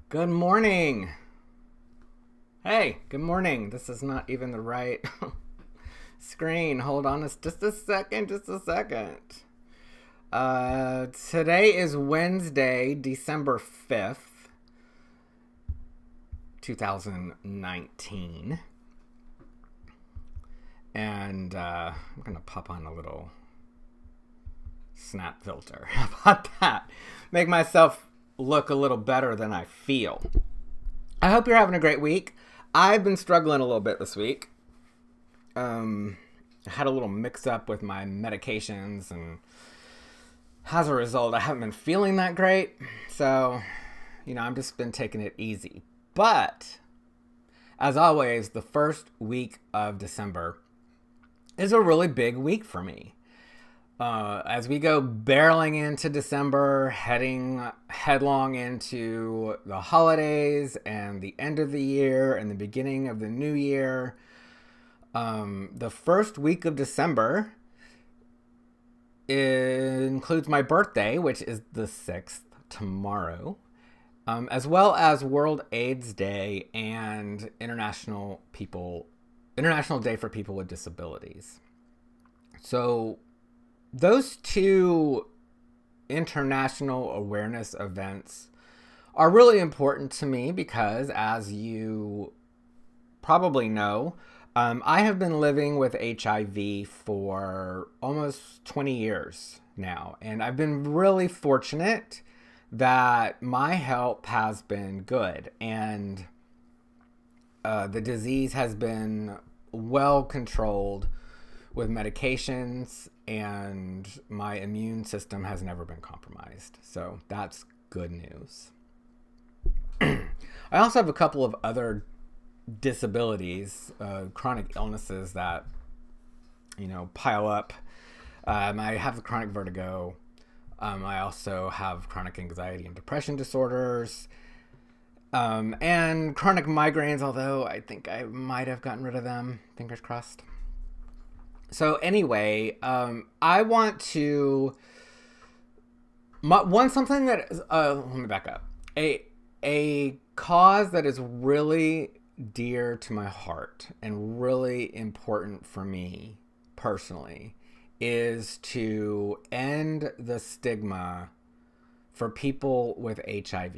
Good morning. Hey, good morning. This is not even the right screen. Hold on just a second. Today is Wednesday, December 5th, 2019. And I'm going to pop on a little snap filter. How about that? Make myself look a little better than I feel. I hope you're having a great week. I've been struggling a little bit this week. I had a little mix up with my medications, and as a result, I haven't been feeling that great. So, I've just been taking it easy. But, as always, the first week of December is a really big week for me. As we go barreling into December, heading headlong into the holidays and the end of the year and the beginning of the new year, the first week of December includes my birthday, which is the 6th, tomorrow, as well as World AIDS Day and International Day for People with Disabilities. So those two international awareness events are really important to me because, as you probably know, I have been living with HIV for almost 20 years now, and I've been really fortunate that my health has been good, and the disease has been well controlled with medications, and my immune system has never been compromised. So that's good news. I also have a couple of other disabilities, chronic illnesses that, pile up. I have chronic vertigo. I also have chronic anxiety and depression disorders, and chronic migraines, although I think I might have gotten rid of them. Fingers crossed. So anyway, I want to, let me back up. A cause that is really dear to my heart and really important for me personally is to end the stigma for people with HIV.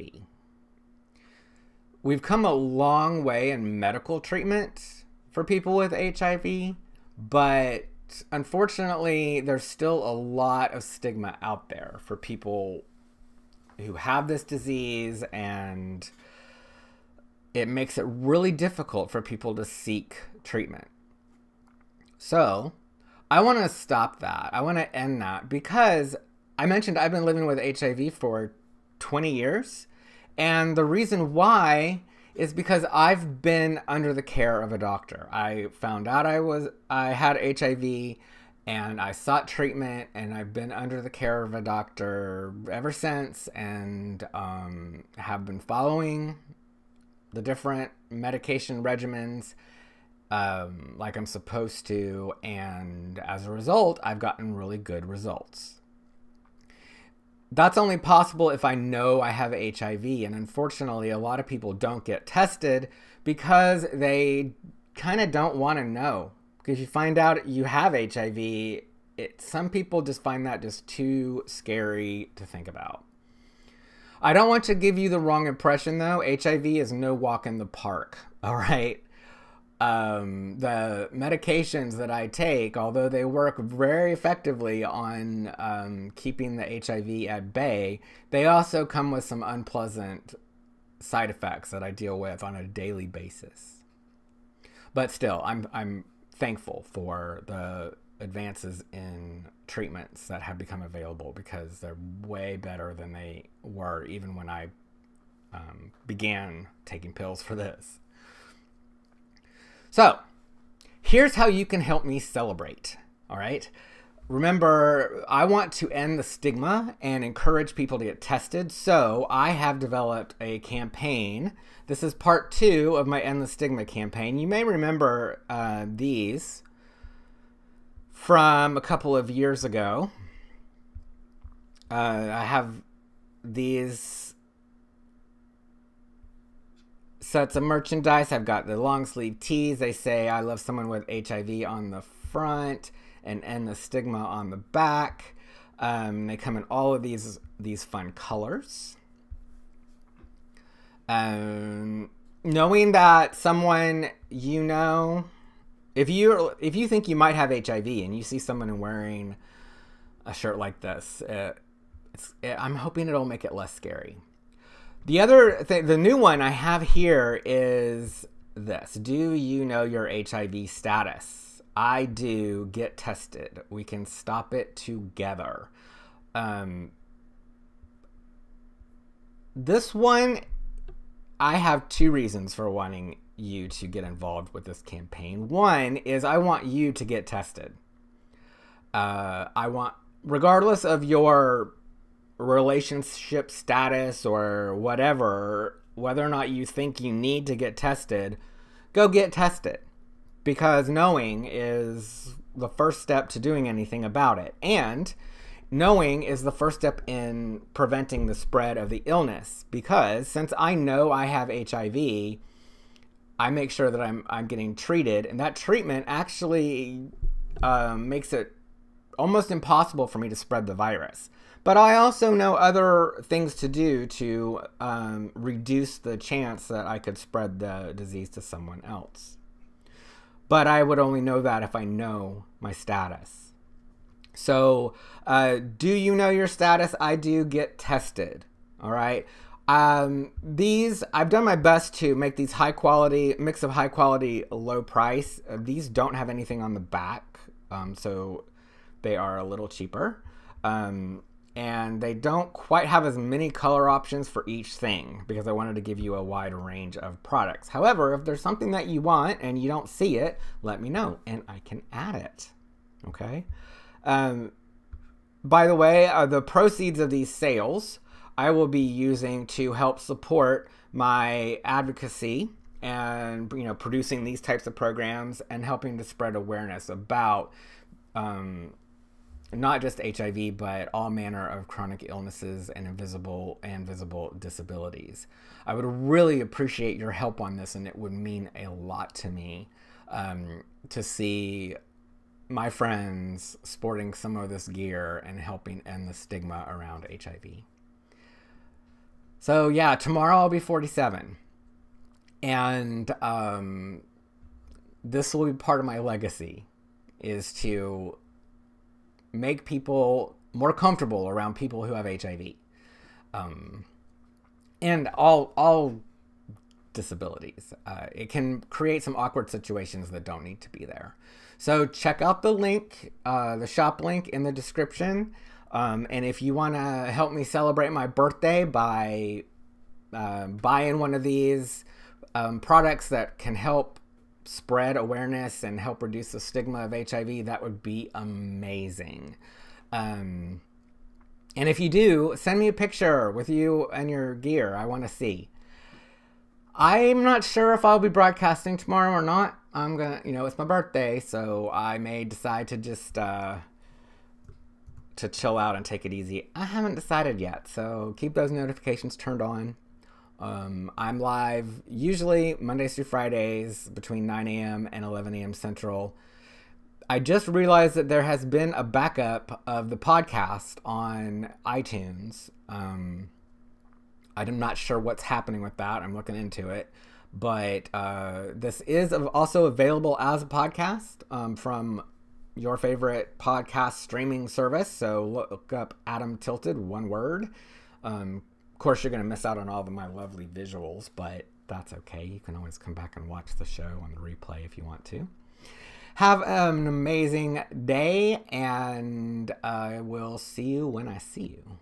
We've come a long way in medical treatment for people with HIV, but unfortunately, there's still a lot of stigma out there for people who have this disease, and it makes it really difficult for people to seek treatment. So I want to stop that. I want to end that because I mentioned I've been living with HIV for 20 years. And the reason why is because I've been under the care of a doctor. I found out I had HIV, and I sought treatment, and I've been under the care of a doctor ever since, and have been following the different medication regimens like I'm supposed to, and as a result, I've gotten really good results. That's only possible if I know I have HIV, and unfortunately, a lot of people don't get tested because they kind of don't want to know. Because if you find out you have HIV, some people just find that just too scary to think about. I don't want to give you the wrong impression, though. HIV is no walk in the park, all right? The medications that I take, although they work very effectively on keeping the HIV at bay, they also come with some unpleasant side effects that I deal with on a daily basis. But still, I'm thankful for the advances in treatments that have become available because they're way better than they were even when I began taking pills for this. So, here's how you can help me celebrate, all right? remember, I want to end the stigma and encourage people to get tested. So I have developed a campaign. This is part 2 of my End the Stigma campaign. You may remember these from a couple of years ago. I have these sets of merchandise. I've got the long sleeve tees. They say I love someone with HIV on the front and End the Stigma on the back. They come in all of these fun colors. Knowing that someone you know, if you think you might have HIV and you see someone wearing a shirt like this, I'm hoping it'll make it less scary. The other thing, the new one I have here is this. Do you know your HIV status? I do. Get tested. We can stop it together. This one, I have 2 reasons for wanting you to get involved with this campaign. One is I want you to get tested. I want, regardless of your relationship status or whatever, whether or not you think you need to get tested, go get tested. Because knowing is the first step to doing anything about it. And knowing is the first step in preventing the spread of the illness. Because since I know I have HIV, I make sure that I'm getting treated. And that treatment actually makes it almost impossible for me to spread the virus. But I also know other things to do to reduce the chance that I could spread the disease to someone else. But I would only know that if I know my status. So, do you know your status? I do. Get tested. All right. I've done my best to make these mix of high quality, low price. These don't have anything on the back. So they are a little cheaper. And they don't quite have as many color options for each thing because I wanted to give you a wide range of products. However, if there's something that you want and you don't see it, let me know and I can add it. Okay. By the way, the proceeds of these sales I will be using to help support my advocacy and, producing these types of programs and helping to spread awareness about not just HIV, but all manner of chronic illnesses and visible disabilities. I would really appreciate your help on this, and it would mean a lot to me to see my friends sporting some of this gear and helping end the stigma around HIV. So yeah, tomorrow I'll be 47. And this will be part of my legacy, is to make people more comfortable around people who have HIV. And all disabilities. It can create some awkward situations that don't need to be there. So check out the link, the shop link in the description. And if you want to help me celebrate my birthday by buying one of these products that can help spread awareness and help reduce the stigma of HIV, that would be amazing. And if you do, send me a picture with you and your gear. I want to see. I'm not sure if I'll be broadcasting tomorrow or not. I'm gonna, it's my birthday, so I may decide to just to chill out and take it easy. I haven't decided yet, so keep those notifications turned on. I'm live usually Mondays through Fridays between 9 a.m. and 11 a.m. Central. I just realized that there has been a backup of the podcast on iTunes. I'm not sure what's happening with that. I'm looking into it. But this is also available as a podcast from your favorite podcast streaming service. So look up Adam Tilted, one word. Of course, you're going to miss out on all of my lovely visuals, but that's okay. You can always come back and watch the show on the replay if you want to. Have an amazing day, and I will see you when I see you.